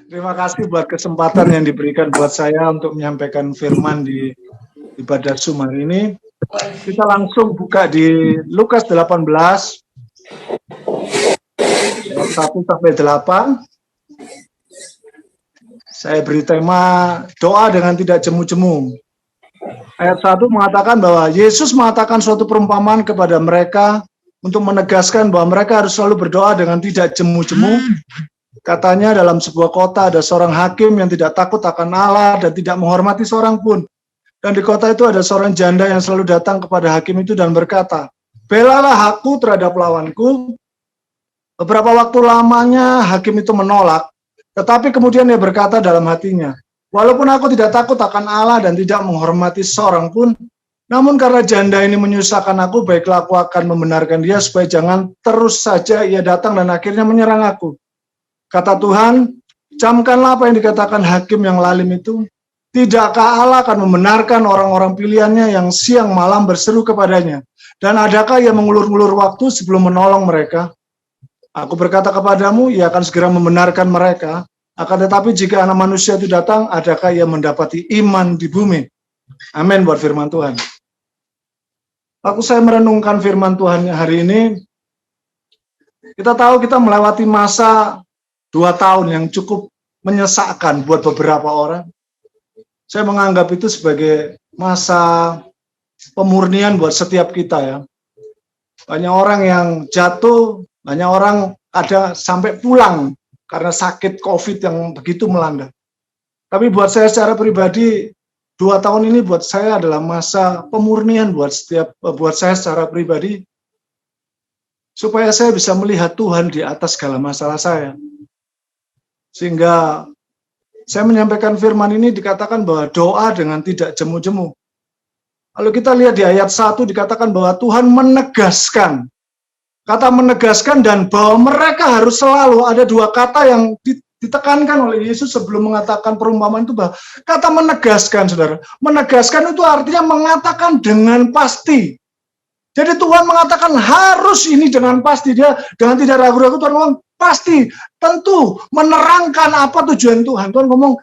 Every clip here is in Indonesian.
Terima kasih buat kesempatan yang diberikan buat saya untuk menyampaikan firman di ibadah Zoom hari ini. Kita langsung buka di Lukas 18, ayat 1 sampai 8. Saya beri tema doa dengan tidak jemu-jemu. Ayat 1 mengatakan bahwa Yesus mengatakan suatu perumpamaan kepada mereka untuk menegaskan bahwa mereka harus selalu berdoa dengan tidak jemu-jemu. Katanya dalam sebuah kota ada seorang hakim yang tidak takut akan Allah dan tidak menghormati seorang pun. Dan di kota itu ada seorang janda yang selalu datang kepada hakim itu dan berkata, "Belalah aku terhadap lawanku." Beberapa waktu lamanya hakim itu menolak, tetapi kemudian dia berkata dalam hatinya, "Walaupun aku tidak takut akan Allah dan tidak menghormati seorang pun, namun karena janda ini menyusahkan aku, baiklah aku akan membenarkan dia supaya jangan terus saja ia datang dan akhirnya menyerang aku." Kata Tuhan, "Camkanlah apa yang dikatakan hakim yang lalim itu. Tidakkah Allah akan membenarkan orang-orang pilihannya yang siang malam berseru kepadanya? Dan adakah ia mengulur-ulur waktu sebelum menolong mereka? Aku berkata kepadamu, ia akan segera membenarkan mereka. Akan tetapi jika anak manusia itu datang, adakah ia mendapati iman di bumi?" Amin buat firman Tuhan. Waktu saya merenungkan firman Tuhan hari ini, kita tahu kita melewati masa 2 tahun yang cukup menyesakkan buat beberapa orang. Saya menganggap itu sebagai masa pemurnian buat setiap kita ya. Banyak orang yang jatuh, banyak orang ada sampai pulang karena sakit COVID yang begitu melanda. Tapi buat saya secara pribadi, 2 tahun ini buat saya adalah masa pemurnian buat saya secara pribadi, supaya saya bisa melihat Tuhan di atas segala masalah saya. Sehingga saya menyampaikan firman ini dikatakan bahwa doa dengan tidak jemu-jemu. Lalu kita lihat di ayat 1 dikatakan bahwa Tuhan menegaskan. Kata menegaskan dan bahwa mereka harus selalu, ada 2 kata yang ditekankan oleh Yesus sebelum mengatakan perumpamaan itu, bahwa kata menegaskan, saudara. Menegaskan itu artinya mengatakan dengan pasti. Jadi Tuhan mengatakan harus ini dengan pasti. Dia dengan tidak ragu-ragu Tuhan ngomong pasti, tentu, menerangkan apa tujuan Tuhan. Tuhan ngomong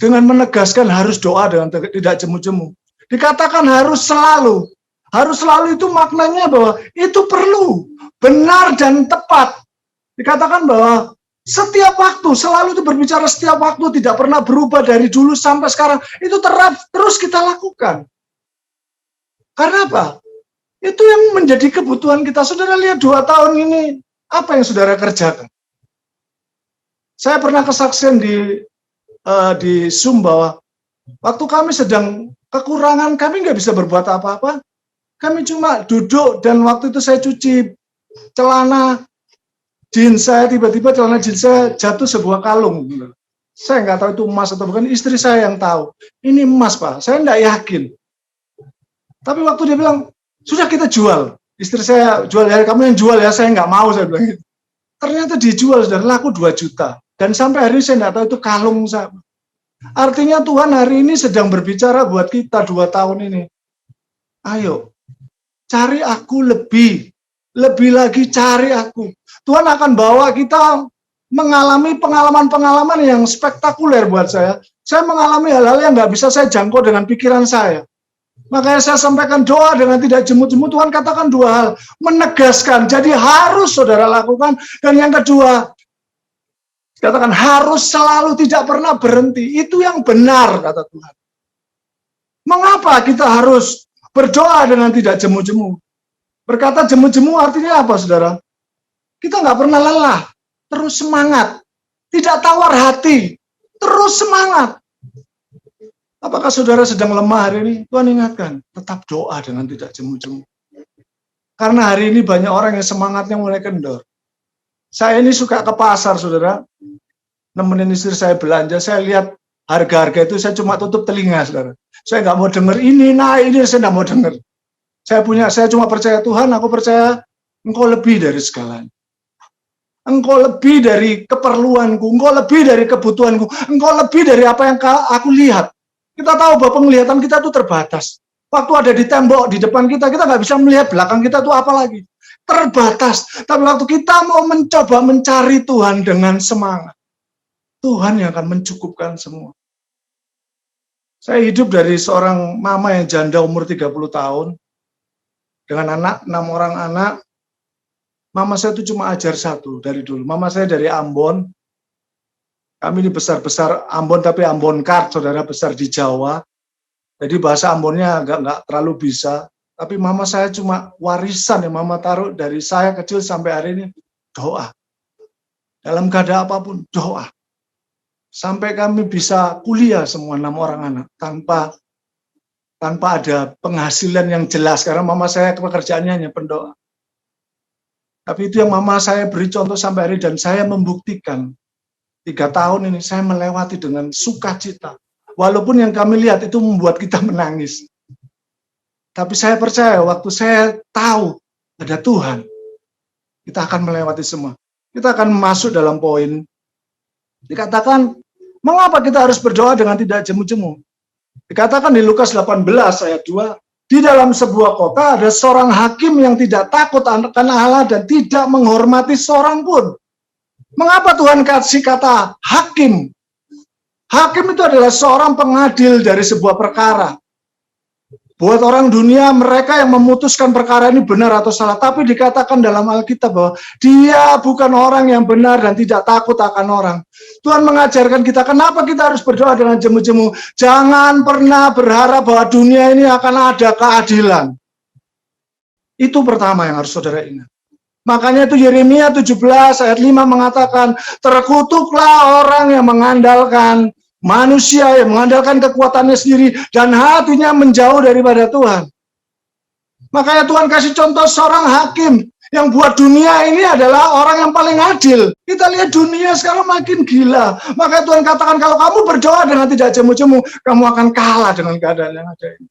dengan menegaskan harus doa dengan tidak jemu-jemu. Dikatakan harus selalu. Harus selalu itu maknanya bahwa itu perlu, benar dan tepat. Dikatakan bahwa setiap waktu, selalu itu berbicara setiap waktu, tidak pernah berubah dari dulu sampai sekarang. Itu terus kita lakukan. Karena apa? Itu yang menjadi kebutuhan kita. Saudara lihat 2 tahun ini, apa yang saudara kerjakan? Saya pernah kesaksian di Zoom bahwa waktu kami sedang kekurangan, kami nggak bisa berbuat apa-apa. Kami cuma duduk dan waktu itu saya cuci celana jeans saya, tiba-tiba celana jeans saya jatuh sebuah kalung. Saya nggak tahu itu emas atau bukan, istri saya yang tahu. Ini emas, Pak. Saya nggak yakin. Tapi waktu dia bilang, sudah kita jual. Istri saya jual, ya kamu yang jual ya, saya nggak mau, saya bilang gitu. Ternyata dijual, sudah laku 2 juta. Dan sampai hari ini saya nggak tahu itu kalung saya. Artinya Tuhan hari ini sedang berbicara buat kita 2 tahun ini. Ayo, cari aku lebih lagi cari aku. Tuhan akan bawa kita mengalami pengalaman-pengalaman yang spektakuler buat saya. Saya mengalami hal-hal yang nggak bisa saya jangkau dengan pikiran saya. Makanya saya sampaikan doa dengan tidak jemu-jemu. Tuhan katakan 2 hal. Menegaskan, jadi harus saudara lakukan. Dan yang kedua, katakan harus selalu, tidak pernah berhenti. Itu yang benar, kata Tuhan. Mengapa kita harus berdoa dengan tidak jemu-jemu? Berkata jemu-jemu artinya apa, saudara? Kita nggak pernah lelah. Terus semangat. Tidak tawar hati. Terus semangat. Apakah saudara sedang lemah hari ini? Tuhan ingatkan, tetap doa dengan tidak jemu-jemu. Karena hari ini banyak orang yang semangatnya mulai kendor. Saya ini suka ke pasar, saudara. Nemenin istri saya belanja, saya lihat harga-harga itu, saya cuma tutup telinga, saudara. Saya nggak mau dengar ini, ini saya nggak mau dengar. Saya cuma percaya Tuhan, aku percaya Engkau lebih dari segalanya. Engkau lebih dari keperluanku, Engkau lebih dari kebutuhanku, Engkau lebih dari apa yang aku lihat. Kita tahu bahwa penglihatan kita itu terbatas. Waktu ada di tembok di depan kita nggak bisa melihat belakang kita itu apa lagi. Terbatas. Tapi waktu kita mau mencoba mencari Tuhan dengan semangat, Tuhan yang akan mencukupkan semua. Saya hidup dari seorang mama yang janda umur 30 tahun, dengan anak, 6 orang anak. Mama saya itu cuma ajar satu dari dulu. Mama saya dari Ambon. Kami ini besar-besar Ambon, tapi Ambon Kart, saudara, besar di Jawa. Jadi bahasa Ambonnya nggak terlalu bisa. Tapi mama saya cuma warisan yang mama taruh dari saya kecil sampai hari ini, doa. Dalam keadaan apapun, doa. Sampai kami bisa kuliah semua 6 orang anak tanpa ada penghasilan yang jelas, karena mama saya pekerjaannya hanya pendoa. Tapi itu yang mama saya beri contoh sampai hari, dan saya membuktikan 3 tahun ini saya melewati dengan sukacita. Walaupun yang kami lihat itu membuat kita menangis. Tapi saya percaya waktu saya tahu ada Tuhan, kita akan melewati semua. Kita akan masuk dalam poin. Dikatakan, mengapa kita harus berdoa dengan tidak jemu-jemu? Dikatakan di Lukas 18 ayat 2, di dalam sebuah kota ada seorang hakim yang tidak takut akan Allah dan tidak menghormati seorang pun. Mengapa Tuhan kasih kata hakim? Hakim itu adalah seorang pengadil dari sebuah perkara. Buat orang dunia, mereka yang memutuskan perkara ini benar atau salah. Tapi dikatakan dalam Alkitab bahwa dia bukan orang yang benar dan tidak takut akan orang. Tuhan mengajarkan kita, kenapa kita harus berdoa dengan jemu-jemu. Jangan pernah berharap bahwa dunia ini akan ada keadilan. Itu pertama yang harus saudara ingat. Makanya itu Yeremia 17 ayat 5 mengatakan, terkutuklah orang yang mengandalkan manusia, yang mengandalkan kekuatannya sendiri, dan hatinya menjauh daripada Tuhan. Makanya Tuhan kasih contoh seorang hakim, yang buat dunia ini adalah orang yang paling adil. Kita lihat dunia sekarang makin gila. Makanya Tuhan katakan, kalau kamu berdoa dengan tidak jemu-jemu, kamu akan kalah dengan keadaan yang ada ini.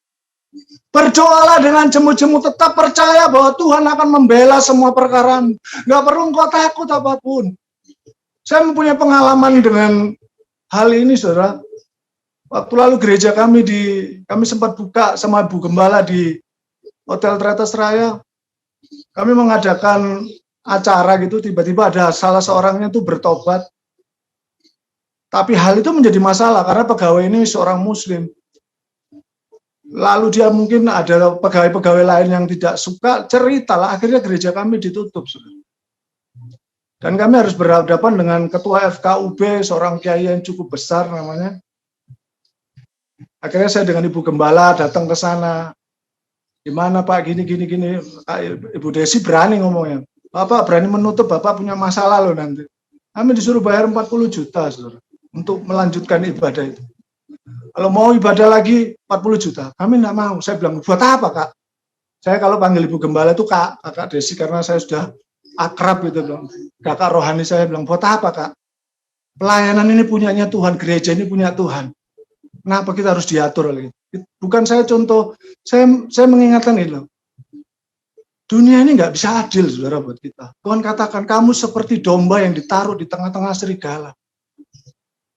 Berdoalah dengan jemu-jemu, tetap percaya bahwa Tuhan akan membela semua perkaramu. Gak perlu engkau takut apapun. Saya mempunyai pengalaman dengan hal ini, saudara. Waktu lalu gereja kami sempat buka sama Bu Gembala di Hotel Tretes Raya. Kami mengadakan acara gitu, tiba-tiba ada salah seorangnya tuh bertobat. Tapi hal itu menjadi masalah karena pegawai ini seorang Muslim. Lalu dia mungkin ada pegawai-pegawai lain yang tidak suka, ceritalah, akhirnya gereja kami ditutup, saudara. Dan kami harus berhadapan dengan ketua FKUB, seorang kiai yang cukup besar namanya. Akhirnya saya dengan Ibu Gembala datang ke sana. Gimana Pak, gini. Ibu Desi berani ngomongnya. Bapak berani menutup, Bapak punya masalah loh nanti. Kami disuruh bayar 40 juta, saudara, untuk melanjutkan ibadah itu. Kalau mau ibadah lagi 40 juta, kami enggak mau. Saya bilang, buat apa Kak? Saya kalau panggil Ibu Gembala itu Kakak Desi, karena saya sudah akrab gitu dong. Kakak rohani saya bilang, buat apa Kak? Pelayanan ini punyanya Tuhan, gereja ini punya Tuhan. Kenapa kita harus diatur lagi? Bukan saya contoh, saya mengingatkan itu. Dunia ini nggak bisa adil, saudara, buat kita. Tuhan katakan, kamu seperti domba yang ditaruh di tengah-tengah serigala.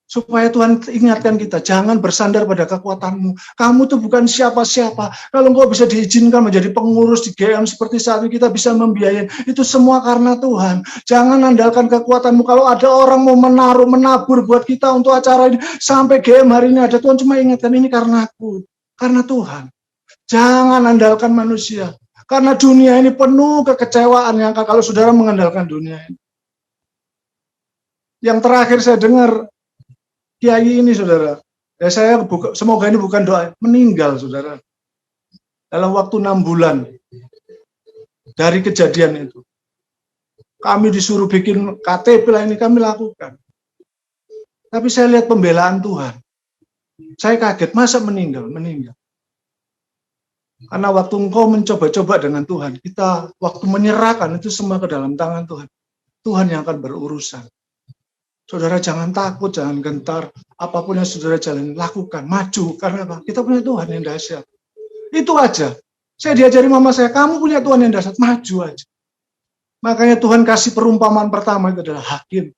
Supaya Tuhan ingatkan kita, jangan bersandar pada kekuatanmu. Kamu tuh bukan siapa-siapa. Kalau engkau bisa diizinkan menjadi pengurus di GM seperti saat ini, kita bisa membiayai. Itu semua karena Tuhan. Jangan andalkan kekuatanmu. Kalau ada orang mau menabur buat kita untuk acara ini, sampai GM hari ini ada, Tuhan cuma ingatkan, ini karena aku. Karena Tuhan. Jangan andalkan manusia. Karena dunia ini penuh kekecewaan yang kalau saudara mengandalkan dunia ini. Yang terakhir saya dengar, kiai ini, saudara, ya saya semoga ini bukan doa, meninggal, saudara, dalam waktu 6 bulan dari kejadian itu. Kami disuruh bikin KTP lah, ini kami lakukan. Tapi saya lihat pembelaan Tuhan. Saya kaget, masa meninggal. Karena waktu engkau mencoba-coba dengan Tuhan, kita waktu menyerahkan itu semua ke dalam tangan Tuhan. Tuhan yang akan berurusan. Saudara jangan takut, jangan gentar. Apapun yang saudara jalani, lakukan, maju. Karena apa? Kita punya Tuhan yang dahsyat. Itu aja. Saya diajari mama saya, kamu punya Tuhan yang dahsyat, maju aja. Makanya Tuhan kasih perumpamaan pertama itu adalah hakim.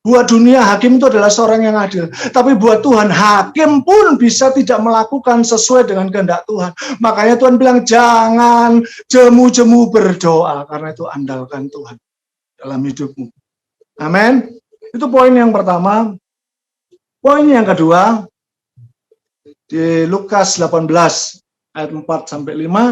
Buat dunia, hakim itu adalah seorang yang adil. Tapi buat Tuhan, hakim pun bisa tidak melakukan sesuai dengan kehendak Tuhan. Makanya Tuhan bilang, jangan jemu-jemu berdoa. Karena itu andalkan Tuhan dalam hidupmu. Amin. Itu poin yang pertama. Poin yang kedua, di Lukas 18 ayat 4-5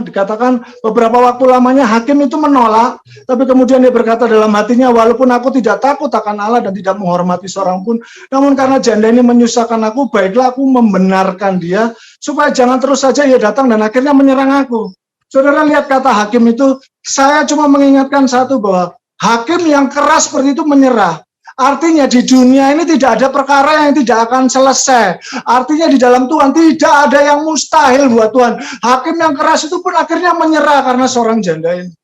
dikatakan beberapa waktu lamanya hakim itu menolak, tapi kemudian dia berkata dalam hatinya, walaupun aku tidak takut akan Allah dan tidak menghormati seorang pun, namun karena janda ini menyusahkan aku, baiklah aku membenarkan dia supaya jangan terus saja ia datang dan akhirnya menyerang aku. Saudara lihat kata hakim itu, saya cuma mengingatkan satu, bahwa hakim yang keras seperti itu menyerah. Artinya di dunia ini tidak ada perkara yang tidak akan selesai. Artinya di dalam Tuhan tidak ada yang mustahil buat Tuhan. Hakim yang keras itu pun akhirnya menyerah karena seorang janda ini.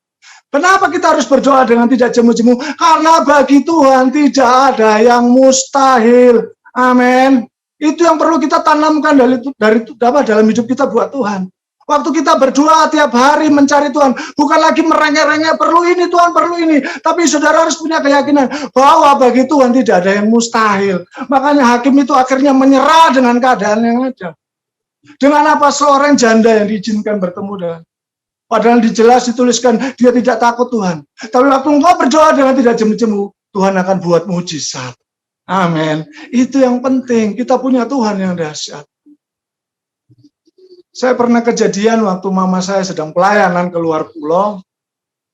Kenapa kita harus berdoa dengan tidak jemu-jemu? Karena bagi Tuhan tidak ada yang mustahil. Amin. Itu yang perlu kita tanamkan dalam hidup kita buat Tuhan. Waktu kita berdoa tiap hari mencari Tuhan, bukan lagi merengek-rengek perlu ini Tuhan, perlu ini. Tapi saudara harus punya keyakinan bahwa bagi Tuhan tidak ada yang mustahil. Makanya hakim itu akhirnya menyerah dengan keadaan yang ada. Dengan apa? Seorang janda yang diizinkan bertemu dengan. Padahal dijelas dituliskan dia tidak takut Tuhan. Tapi waktu engkau berdoa dengan tidak jemu-jemu, Tuhan akan buat mujizat. Amin. Itu yang penting. Kita punya Tuhan yang dahsyat. Saya pernah kejadian waktu mama saya sedang pelayanan keluar pulau.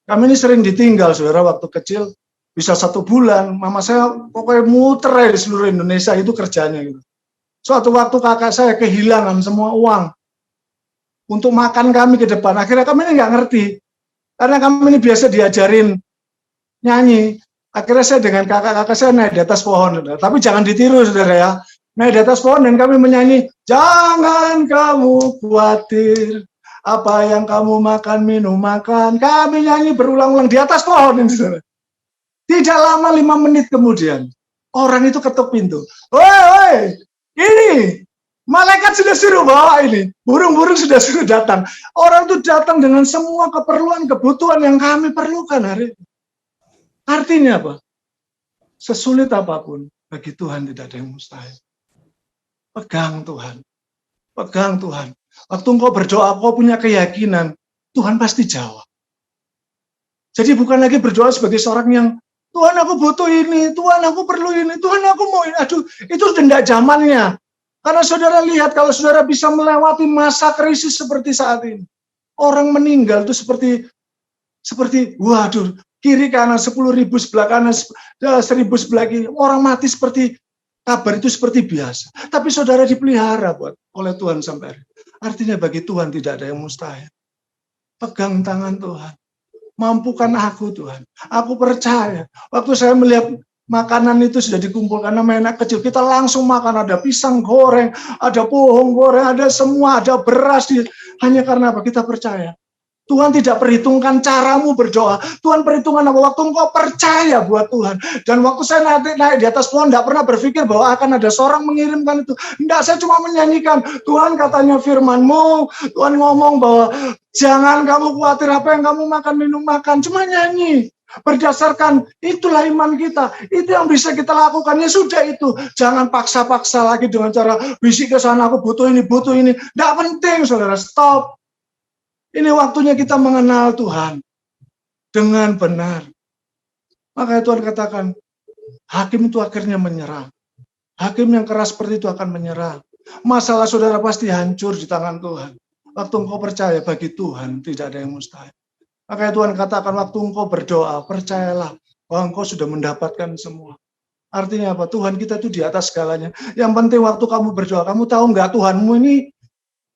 Kami ini sering ditinggal, saudara, waktu kecil. Bisa 1 bulan, mama saya pokoknya muter di seluruh Indonesia, itu kerjanya gitu. Suatu waktu kakak saya kehilangan semua uang untuk makan kami ke depan. Akhirnya kami ini nggak ngerti, karena kami ini biasa diajarin nyanyi. Akhirnya saya dengan kakak-kakak saya naik di atas pohon, saudara. Tapi jangan ditiru, saudara ya. Naik di atas pohon dan kami menyanyi, jangan kamu khawatir, apa yang kamu makan, minum, makan. Kami nyanyi berulang-ulang di atas pohon. Saudara. Tidak lama 5 menit kemudian, orang itu ketuk pintu. Woi, ini malaikat sudah suruh bawa ini. Burung-burung sudah suruh datang. Orang itu datang dengan semua keperluan, kebutuhan yang kami perlukan hari ini. Artinya apa? Sesulit apapun, bagi Tuhan tidak ada yang mustahil. Pegang Tuhan. Pegang Tuhan. Waktu engkau berdoa, kau punya keyakinan, Tuhan pasti jawab. Jadi bukan lagi berdoa sebagai seorang yang, Tuhan aku butuh ini, Tuhan aku perlu ini, Tuhan aku mau ini. Aduh, itu tidak zamannya. Karena saudara lihat, kalau saudara bisa melewati masa krisis seperti saat ini, orang meninggal itu seperti waduh, kiri kanan 10.000 sebelah kanan, 1.000 sebelah kiri. Orang mati seperti kabar itu seperti biasa. Tapi saudara dipelihara oleh Tuhan sampai hari. Artinya bagi Tuhan tidak ada yang mustahil. Pegang tangan Tuhan. Mampukan aku Tuhan. Aku percaya. Waktu saya melihat makanan itu sudah dikumpulkan sama anak kecil, kita langsung makan. Ada pisang goreng, ada pohon goreng, ada semua, ada beras. Hanya karena apa? Kita percaya. Tuhan tidak perhitungkan caramu berdoa. Tuhan perhitungkan apa? Waktu engkau percaya buat Tuhan. Dan waktu saya naik di atas pohon, tidak pernah berpikir bahwa akan ada seorang mengirimkan itu. Tidak, saya cuma menyanyikan. Tuhan katanya firman-Mu. Tuhan ngomong bahwa jangan kamu khawatir apa yang kamu makan, minum, makan. Cuma nyanyi. Berdasarkan itulah iman kita. Itu yang bisa kita lakukan. Ya sudah itu. Jangan paksa-paksa lagi dengan cara bisik ke sana, aku butuh ini, butuh ini. Tidak penting, saudara. Stop. Ini waktunya kita mengenal Tuhan dengan benar. Makanya Tuhan katakan, hakim itu akhirnya menyerah. Hakim yang keras seperti itu akan menyerah. Masalah saudara pasti hancur di tangan Tuhan. Waktu engkau percaya, bagi Tuhan tidak ada yang mustahil. Makanya Tuhan katakan, waktu engkau berdoa, percayalah bahwa engkau sudah mendapatkan semua. Artinya apa? Tuhan kita itu di atas segalanya. Yang penting waktu kamu berdoa, kamu tahu nggak Tuhanmu ini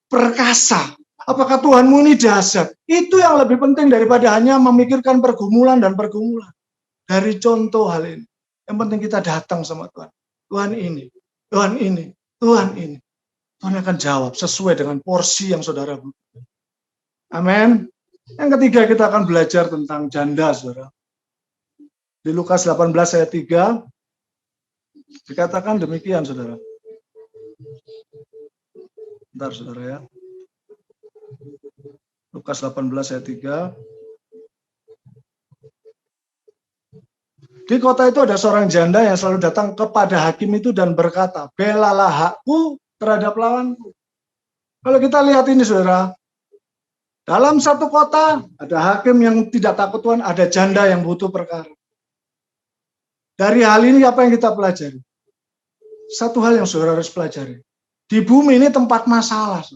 perkasa. Apakah Tuhanmu ini dahsyat? Itu yang lebih penting daripada hanya memikirkan pergumulan dan pergumulan. Dari contoh hal ini. Yang penting kita datang sama Tuhan. Tuhan ini, Tuhan ini, Tuhan ini. Tuhan akan jawab sesuai dengan porsi yang saudara butuhkan. Amin. Yang ketiga kita akan belajar tentang janda, saudara. Di Lukas 18 ayat 3 dikatakan demikian, saudara. Bentar, saudara ya. Lukas 18 ayat 3. Di kota itu ada seorang janda yang selalu datang kepada hakim itu dan berkata, belalah hakku terhadap lawanku. Kalau kita lihat ini, saudara, dalam satu kota ada hakim yang tidak takut Tuhan, ada janda yang butuh perkara. Dari hal ini apa yang kita pelajari? Satu hal yang saudara harus pelajari. Di bumi ini tempat masalah.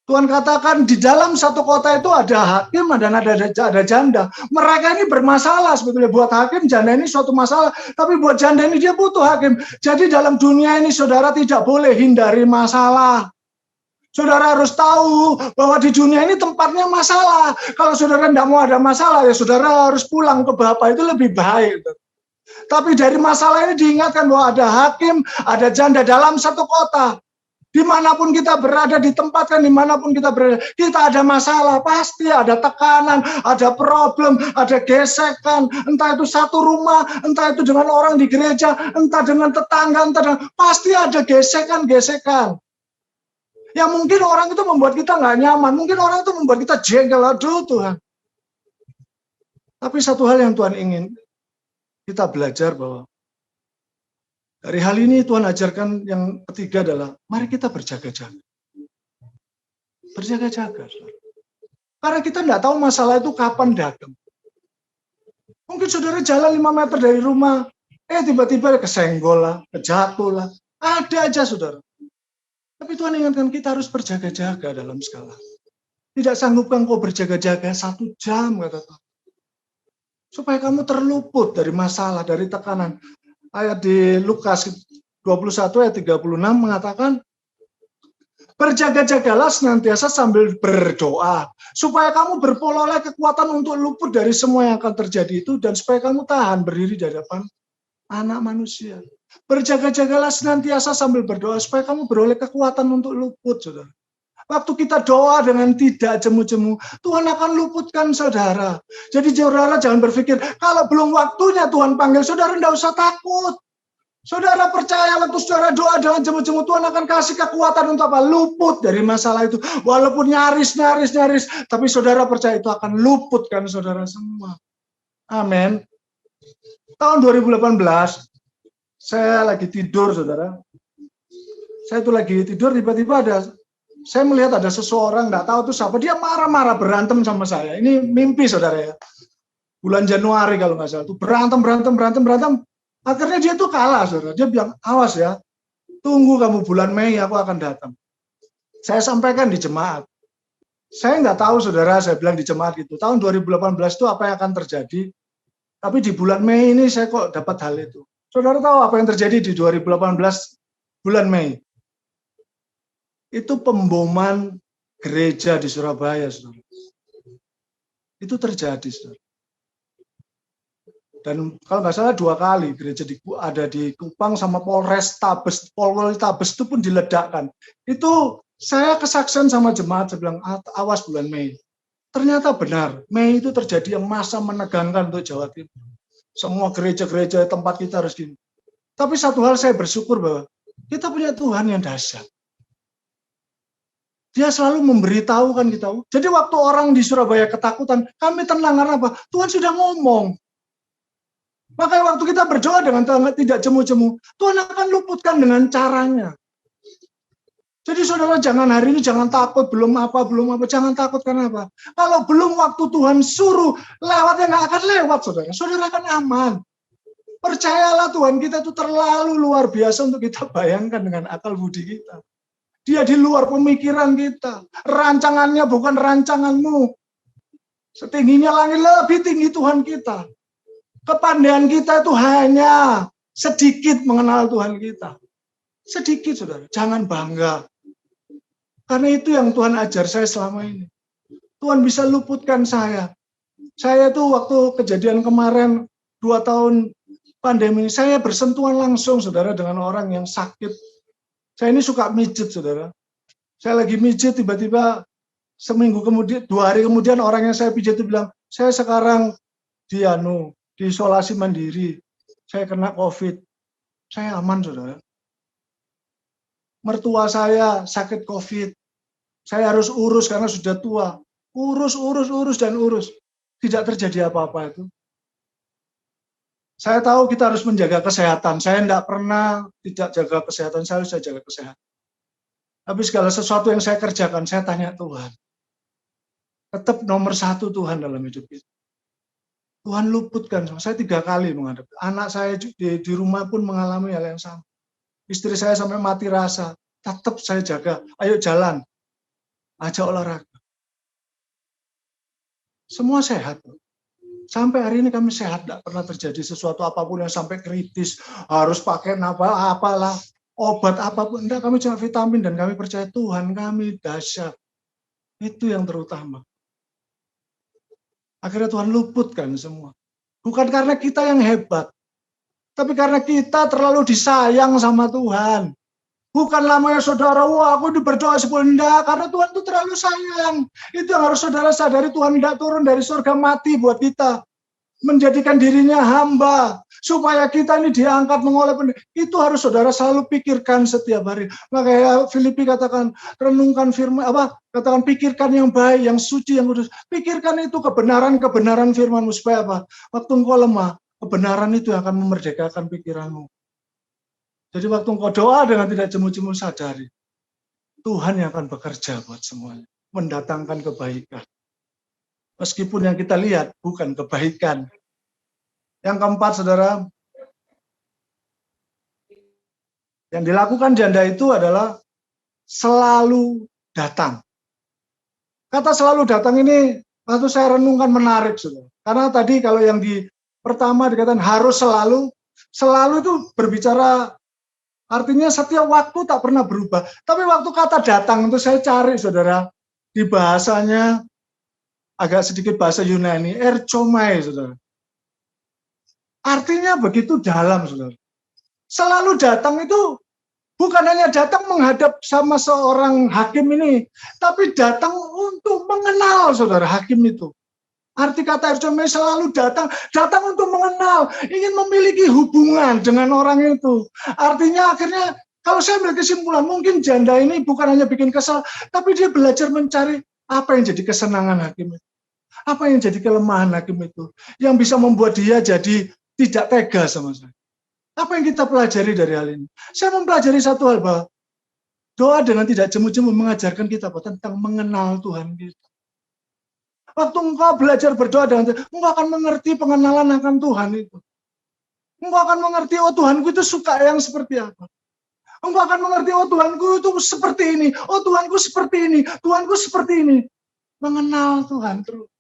Tuhan katakan di dalam satu kota itu ada hakim dan ada janda. Mereka ini bermasalah sebetulnya. Buat hakim, janda ini suatu masalah. Tapi buat janda ini dia butuh hakim. Jadi dalam dunia ini saudara tidak boleh hindari masalah. Saudara harus tahu bahwa di dunia ini tempatnya masalah. Kalau saudara tidak mau ada masalah, ya saudara harus pulang ke Bapa, itu lebih baik. Tapi dari masalah ini diingatkan bahwa ada hakim, ada janda dalam satu kota. Dimanapun kita berada, ditempatkan dimanapun kita berada, kita ada masalah, pasti ada tekanan, ada problem, ada gesekan, entah itu satu rumah, entah itu dengan orang di gereja, entah dengan tetangga, pasti ada gesekan-gesekan. Ya mungkin orang itu membuat kita nggak nyaman, mungkin orang itu membuat kita jengkel, aduh Tuhan. Tapi satu hal yang Tuhan ingin kita belajar bahwa dari hal ini Tuhan ajarkan yang ketiga adalah mari kita berjaga-jaga. Berjaga-jaga. Karena kita nggak tahu masalah itu kapan datang. Mungkin saudara jalan 5 meter dari rumah, tiba-tiba kesenggol lah, kejatuh lah. Ada aja saudara. Tapi Tuhan ingatkan kita harus berjaga-jaga dalam skala. Tidak sanggupkan kau berjaga-jaga 1 jam, kata Tuhan. Supaya kamu terluput dari masalah, dari tekanan. Ayat di Lukas 21 ayat 36 mengatakan, berjaga-jagalah senantiasa sambil berdoa, supaya kamu beroleh kekuatan untuk luput dari semua yang akan terjadi itu, dan supaya kamu tahan berdiri di hadapan anak manusia. Berjaga-jagalah senantiasa sambil berdoa, supaya kamu beroleh kekuatan untuk luput, saudara. Waktu kita doa dengan tidak jemu-jemu, Tuhan akan luputkan saudara. Jadi saudara jangan berpikir, kalau belum waktunya Tuhan panggil, saudara tidak usah takut. Saudara percaya waktu saudara doa dengan jemu-jemu, Tuhan akan kasih kekuatan untuk apa? Luput dari masalah itu. Walaupun nyaris, tapi saudara percaya itu akan luputkan saudara semua. Amin. Tahun 2018, saya lagi tidur, saudara. Saya itu lagi tidur, tiba-tiba saya melihat ada seseorang, nggak tahu itu siapa, dia marah-marah berantem sama saya. Ini mimpi, saudara ya. Bulan Januari kalau nggak salah, itu berantem. Akhirnya dia tuh kalah, saudara. Dia bilang, awas ya, tunggu kamu bulan Mei, aku akan datang. Saya sampaikan di jemaat. Saya nggak tahu, saudara, saya bilang di jemaat itu, tahun 2018 itu apa yang akan terjadi. Tapi di bulan Mei ini saya kok dapat hal itu. Saudara tahu apa yang terjadi di 2018 bulan Mei? Itu pemboman gereja di Surabaya, saudara. Itu terjadi, saudara. Dan kalau nggak salah 2 kali gereja ada di Kupang sama Polrestabes itu pun diledakkan. Itu saya kesaksian sama jemaat, saya bilang awas bulan Mei. Ternyata benar, Mei itu terjadi yang masa menegangkan untuk Jawa Timur. Semua gereja-gereja tempat kita harus gini. Tapi satu hal saya bersyukur bahwa kita punya Tuhan yang dahsyat. Dia selalu memberitahukan kita. Jadi waktu orang di Surabaya ketakutan, kami tenang karena apa? Tuhan sudah ngomong. Makanya waktu kita berdoa dengan tidak jemu-jemu, Tuhan akan luputkan dengan caranya. Jadi saudara jangan hari ini jangan takut, belum apa, jangan takut karena apa? Kalau belum waktu Tuhan suruh, lewatnya nggak akan lewat, saudara. Saudara akan aman. Percayalah Tuhan kita itu terlalu luar biasa untuk kita bayangkan dengan akal budi kita. Dia di luar pemikiran kita. Rancangannya bukan rancanganmu. Setingginya langit lebih tinggi Tuhan kita. Kepandaian kita itu hanya sedikit mengenal Tuhan kita. Sedikit, saudara. Jangan bangga. Karena itu yang Tuhan ajar saya selama ini. Tuhan bisa luputkan saya. Saya tuh waktu kejadian kemarin 2 tahun pandemi, saya bersentuhan langsung, saudara, dengan orang yang sakit. Saya ini suka mijet, saudara. Saya lagi mijet, tiba-tiba seminggu kemudian, 2 hari kemudian orang yang saya pijat itu bilang, saya sekarang di isolasi mandiri. Saya kena COVID. Saya aman, saudara. Mertua saya sakit COVID. Saya harus urus karena sudah tua. Urus. Tidak terjadi apa-apa itu. Saya tahu kita harus menjaga kesehatan. Saya tidak pernah tidak jaga kesehatan. Saya harus jaga kesehatan. Tapi segala sesuatu yang saya kerjakan, saya tanya Tuhan. Tetap nomor 1 Tuhan dalam hidup kita. Tuhan luputkan. Saya 3 kali menghadapi. Anak saya di rumah pun mengalami hal yang sama. Istri saya sampai mati rasa. Tetap saya jaga. Ayo jalan. Ajak olahraga. Semua sehat. Sampai hari ini kami sehat. Tidak pernah terjadi sesuatu apapun yang sampai kritis. Harus pakai apalah. Obat apapun. Tidak, kami cuma vitamin. Dan kami percaya Tuhan kami dahsyat. Itu yang terutama. Akhirnya Tuhan luputkan semua. Bukan karena kita yang hebat. Tapi karena kita terlalu disayang sama Tuhan. Bukan lamanya saudara, wah aku berdoa sepenuhnya, karena Tuhan itu terlalu sayang. Itu yang harus saudara sadari, Tuhan tidak turun dari surga mati buat kita. Menjadikan dirinya hamba. Supaya kita ini diangkat mengoleh. Itu harus saudara selalu pikirkan setiap hari. Makanya Filipi katakan, renungkan firman, katakan pikirkan yang baik, yang suci, yang kudus. Pikirkan itu kebenaran-kebenaran firman-Mu, supaya apa? Waktu engkau lemah, kebenaran itu akan memerdekakan pikiranmu. Jadi waktu engkau doa dengan tidak jemu-jemu, sadari Tuhan yang akan bekerja buat semuanya, mendatangkan kebaikan. Meskipun yang kita lihat bukan kebaikan. Yang keempat, saudara, yang dilakukan janda itu adalah selalu datang. Kata selalu datang ini, waktu saya renungkan menarik, saudara. Karena tadi kalau yang di pertama dikatakan harus selalu itu berbicara. Artinya setiap waktu tak pernah berubah. Tapi waktu kata datang itu saya cari, saudara, di bahasanya agak sedikit bahasa Yunani, erchomai, saudara. Artinya begitu dalam, saudara. Selalu datang itu bukan hanya datang menghadap sama seorang hakim ini, tapi datang untuk mengenal, saudara, hakim itu. Arti kata erchomai selalu datang untuk mengenal, ingin memiliki hubungan dengan orang itu. Artinya akhirnya kalau saya ambil kesimpulan, mungkin janda ini bukan hanya bikin kesal, tapi dia belajar mencari apa yang jadi kesenangan hakim itu. Apa yang jadi kelemahan hakim itu, yang bisa membuat dia jadi tidak tega sama saya. Apa yang kita pelajari dari hal ini? Saya mempelajari satu hal, bahwa doa dengan tidak jemu-jemu mengajarkan kita tentang mengenal Tuhan kita. Waktu engkau belajar berdoa dengan Tuhan, engkau akan mengerti pengenalan akan Tuhan itu. Engkau akan mengerti, oh Tuhanku itu suka yang seperti apa. Engkau akan mengerti, oh Tuhanku itu seperti ini, oh Tuhanku seperti ini, Tuhanku seperti ini. Mengenal Tuhan terus.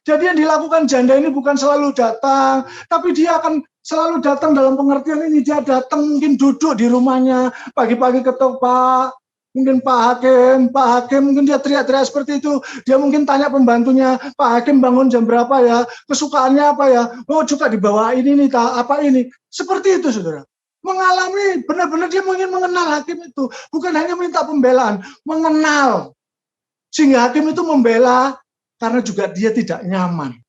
Jadi yang dilakukan janda ini bukan selalu datang, tapi dia akan selalu datang dalam pengertian ini. Dia datang mungkin duduk di rumahnya, pagi-pagi ketok, Pak, mungkin Pak Hakim, mungkin dia teriak-teriak seperti itu. Dia mungkin tanya pembantunya, Pak Hakim bangun jam berapa ya? Kesukaannya apa ya? Oh juga dibawa ini nih, apa ini? Seperti itu, saudara. Mengalami, benar-benar dia ingin mengenal hakim itu. Bukan hanya minta pembelaan, mengenal. Sehingga hakim itu membela, karena juga dia tidak nyaman.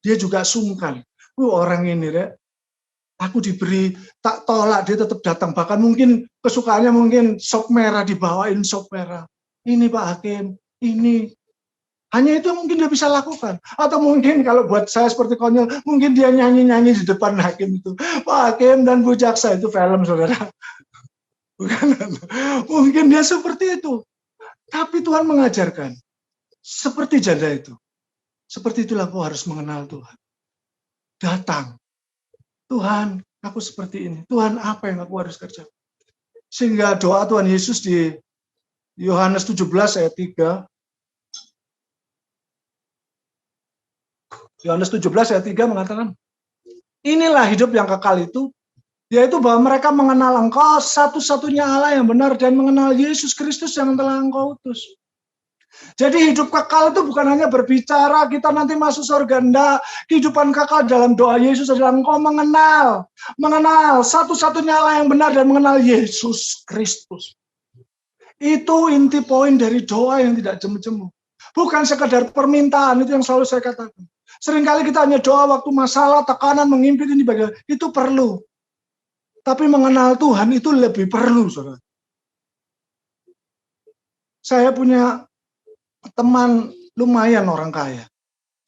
Dia juga sungkan. Orang ini, aku diberi, tak tolak, dia tetap datang. Bahkan mungkin kesukaannya mungkin sop merah, dibawain sop merah. Ini Pak Hakim, ini. Hanya itu mungkin dia bisa lakukan. Atau mungkin kalau buat saya seperti konyol, mungkin dia nyanyi-nyanyi di depan hakim itu. Pak Hakim dan Bu Jaksa, itu film, saudara. Bukan. Mungkin dia seperti itu. Tapi Tuhan mengajarkan, seperti janda itu. Seperti itulah kau harus mengenal Tuhan. Datang. Tuhan, aku seperti ini. Tuhan, apa yang aku harus kerjakan? Sehingga doa Tuhan Yesus di Yohanes 17 ayat 3. Yohanes 17 ayat 3 mengatakan, inilah hidup yang kekal itu, yaitu bahwa mereka mengenal Engkau satu-satunya Allah yang benar, dan mengenal Yesus Kristus yang telah Engkau utus. Jadi hidup kekal itu bukan hanya berbicara kita nanti masuk surga, enggak. Kehidupan kekal dalam doa Yesus adalah engkau mengenal satu-satunya Allah yang benar, dan mengenal Yesus Kristus. Itu inti poin dari doa yang tidak jemu-jemu. Bukan sekadar permintaan, itu yang selalu saya katakan. Seringkali kita hanya doa waktu masalah, tekanan, mengimpit ini bagaimana. Itu perlu. Tapi mengenal Tuhan itu lebih perlu, saudara. Saya punya teman lumayan orang kaya.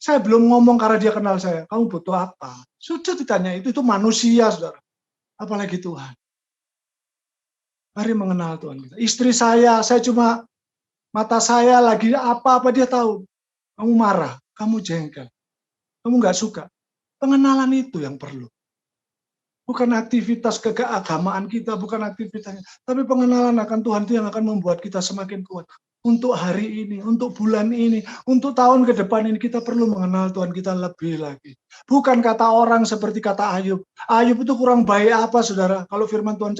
Saya belum ngomong karena dia kenal saya. Kamu butuh apa? Sudah ditanya itu manusia, saudara. Apalagi Tuhan. Mari mengenal Tuhan kita. Istri saya cuma mata saya lagi apa dia tahu. Kamu marah, kamu jengkel, kamu nggak suka. Pengenalan itu yang perlu. Bukan aktivitas keagamaan kita, bukan aktivitasnya, tapi pengenalan akan Tuhan itu yang akan membuat kita semakin kuat. Untuk hari ini, untuk bulan ini, untuk tahun ke depan ini, kita perlu mengenal Tuhan kita lebih lagi. Bukan kata orang seperti kata Ayub. Ayub itu kurang baik apa, saudara? Kalau firman Tuhan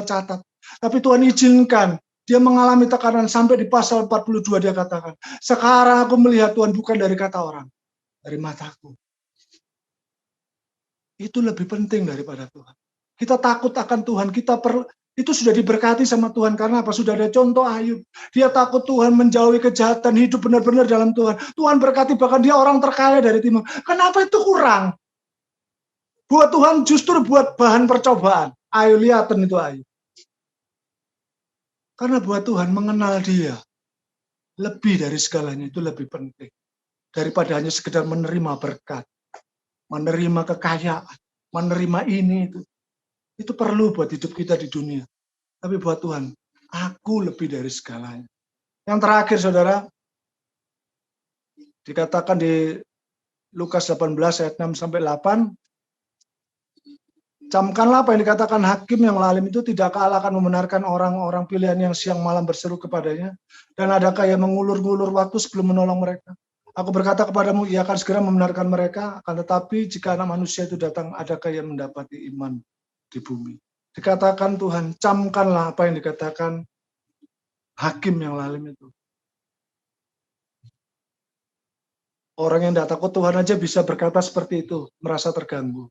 catat. Tapi Tuhan izinkan. Dia mengalami tekanan sampai di pasal 42 dia katakan, sekarang aku melihat Tuhan bukan dari kata orang, dari mataku. Itu lebih penting daripada Tuhan. Kita takut akan Tuhan, itu sudah diberkati sama Tuhan. Karena apa? Sudah ada contoh Ayub. Dia takut Tuhan, menjauhi kejahatan, hidup benar-benar dalam Tuhan. Tuhan berkati, bahkan dia orang terkaya dari timur. Kenapa itu kurang? Buat Tuhan justru buat bahan percobaan. Ayo lihatin itu Ayub. Karena buat Tuhan mengenal dia lebih dari segalanya itu lebih penting. Daripada hanya sekedar menerima berkat, menerima kekayaan, menerima ini itu. Itu perlu buat hidup kita di dunia. Tapi buat Tuhan, aku lebih dari segalanya. Yang terakhir, saudara, dikatakan di Lukas 18 ayat 6-8, camkanlah apa yang dikatakan hakim yang lalim itu tidak kalah akan membenarkan orang-orang pilihan yang siang malam berseru kepadanya. Dan adakah yang mengulur-ngulur waktu sebelum menolong mereka? Aku berkata kepadamu, ia akan segera membenarkan mereka, akan tetapi jika anak manusia itu datang, adakah yang mendapati iman di bumi? Dikatakan Tuhan, camkanlah apa yang dikatakan hakim yang lalim itu. Orang yang tidak takut Tuhan aja bisa berkata seperti itu, merasa terganggu.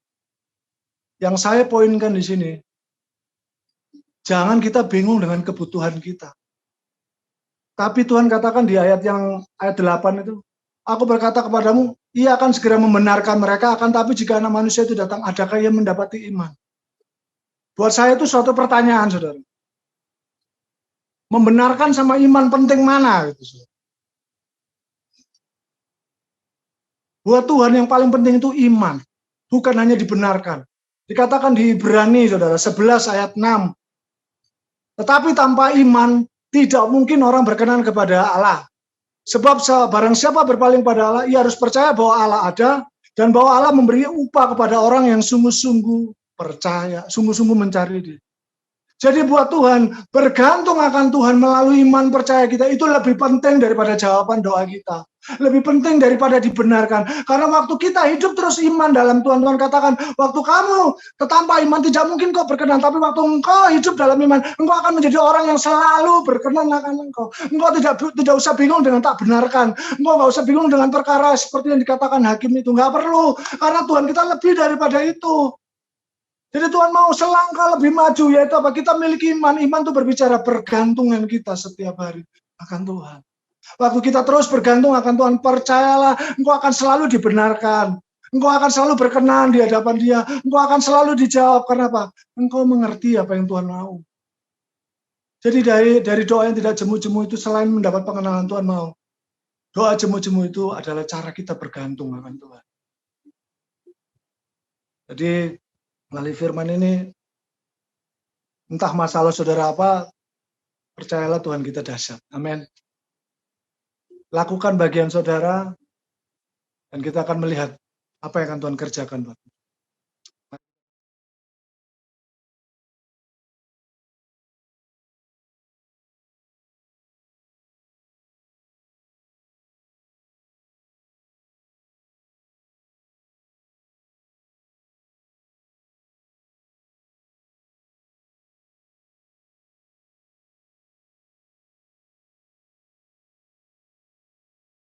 Yang saya poinkan di sini, jangan kita bingung dengan kebutuhan kita. Tapi Tuhan katakan di ayat 8 itu, aku berkata kepadamu, ia akan segera membenarkan mereka, akan tapi jika anak manusia itu datang, adakah ia mendapati iman? Buat saya itu suatu pertanyaan, saudara. Membenarkan sama iman penting mana? Gitu, saudara. Buat Tuhan yang paling penting itu iman, bukan hanya dibenarkan. Dikatakan di Ibrani, saudara, 11 ayat 6. Tetapi tanpa iman, tidak mungkin orang berkenan kepada Allah. Sebab barang siapa berpaling pada Allah, ia harus percaya bahwa Allah ada, dan bahwa Allah memberi upah kepada orang yang sungguh-sungguh percaya, sungguh-sungguh mencari Dia. Jadi buat Tuhan, bergantung akan Tuhan melalui iman percaya kita, itu lebih penting daripada jawaban doa kita. Lebih penting daripada dibenarkan. Karena waktu kita hidup terus iman dalam Tuhan, Tuhan katakan, waktu kamu tanpa iman tidak mungkin kau berkenan, tapi waktu engkau hidup dalam iman, engkau akan menjadi orang yang selalu berkenan akan engkau. Engkau tidak usah bingung dengan tak benarkan. Engkau nggak usah bingung dengan perkara seperti yang dikatakan hakim itu. Nggak perlu, karena Tuhan kita lebih daripada itu. Jadi Tuhan mau selangkah lebih maju, yaitu apa? Kita miliki iman. Iman itu berbicara bergantungan kita setiap hari akan Tuhan. Waktu kita terus bergantung akan Tuhan, percayalah, engkau akan selalu dibenarkan. Engkau akan selalu berkenan di hadapan Dia. Engkau akan selalu dijawab. Kenapa? Engkau mengerti apa yang Tuhan mau. Jadi dari doa yang tidak jemu-jemu itu, selain mendapat pengenalan Tuhan mau, doa jemu-jemu itu adalah cara kita bergantung akan Tuhan. Jadi melalui firman ini, entah masalah saudara apa, percayalah Tuhan kita dahsyat. Amin. Lakukan bagian saudara, dan kita akan melihat apa yang akan Tuhan kerjakan buat kita.